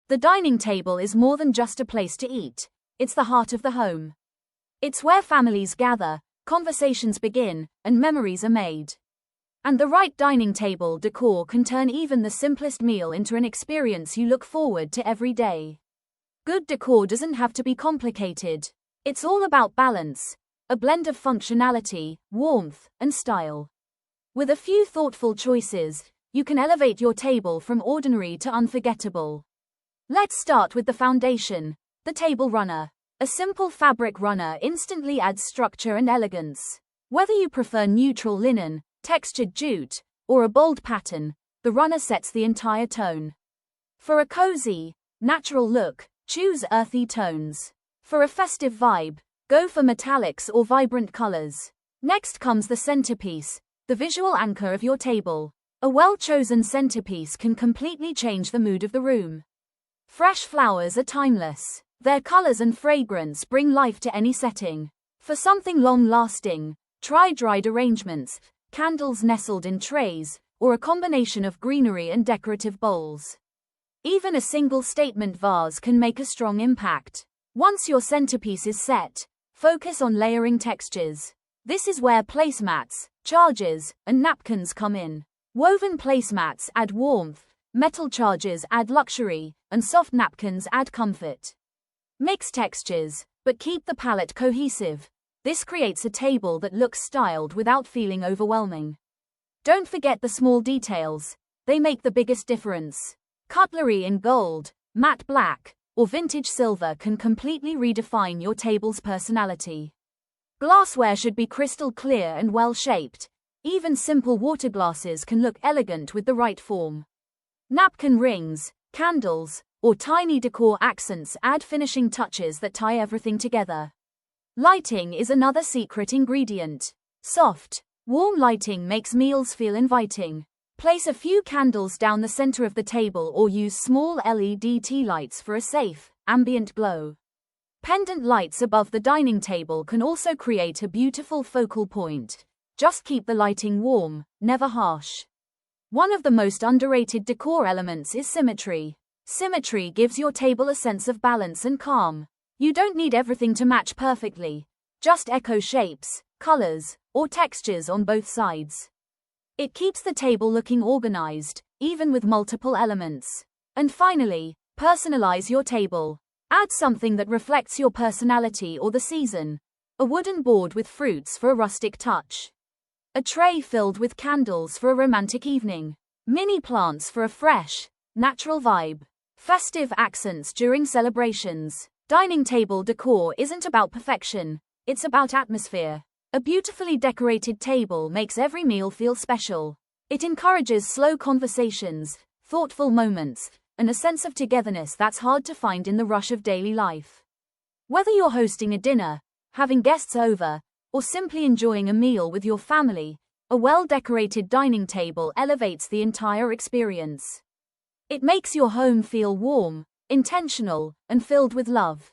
The dining table is more than just a place to eat. It's the heart of the home. It's where families gather, conversations begin, and memories are made. And the right dining table decor can turn even the simplest meal into an experience you look forward to every day. Good decor doesn't have to be complicated. It's all about balance, a blend of functionality, warmth, and style. With a few thoughtful choices, you can elevate your table from ordinary to unforgettable. Let's start with the foundation, the table runner. A simple fabric runner instantly adds structure and elegance. Whether you prefer neutral linen, textured jute, or a bold pattern, the runner sets the entire tone. For a cozy, natural look, choose earthy tones. For a festive vibe, go for metallics or vibrant colors. Next comes the centerpiece, the visual anchor of your table. A well-chosen centerpiece can completely change the mood of the room. Fresh flowers are timeless. Their colors and fragrance bring life to any setting. For something long-lasting, try dried arrangements, candles nestled in trays, or a combination of greenery and decorative bowls. Even a single statement vase can make a strong impact. Once your centerpiece is set, focus on layering textures. This is where placemats, chargers, and napkins come in. Woven placemats add warmth, metal chargers add luxury, and soft napkins add comfort. Mix textures, but keep the palette cohesive. This creates a table that looks styled without feeling overwhelming. Don't forget the small details. They make the biggest difference. Cutlery in gold, matte black, or vintage silver can completely redefine your table's personality. Glassware should be crystal clear and well-shaped. Even simple water glasses can look elegant with the right form. Napkin rings, candles, or tiny decor accents add finishing touches that tie everything together. Lighting is another secret ingredient. Soft, warm lighting makes meals feel inviting. Place a few candles down the center of the table or use small LED tea lights for a safe, ambient glow. Pendant lights above the dining table can also create a beautiful focal point. Just keep the lighting warm, never harsh. One of the most underrated decor elements is symmetry. Symmetry gives your table a sense of balance and calm. You don't need everything to match perfectly. Just echo shapes, colors, or textures on both sides. It keeps the table looking organized, even with multiple elements. And finally, personalize your table. Add something that reflects your personality or the season. A wooden board with fruits for a rustic touch. A tray filled with candles for a romantic evening. Mini plants for a fresh, natural vibe. Festive accents during celebrations. Dining table decor isn't about perfection, it's about atmosphere. A beautifully decorated table makes every meal feel special. It encourages slow conversations, thoughtful moments, and a sense of togetherness that's hard to find in the rush of daily life. Whether you're hosting a dinner, having guests over, or simply enjoying a meal with your family, a well-decorated dining table elevates the entire experience. It makes your home feel warm, intentional, and filled with love.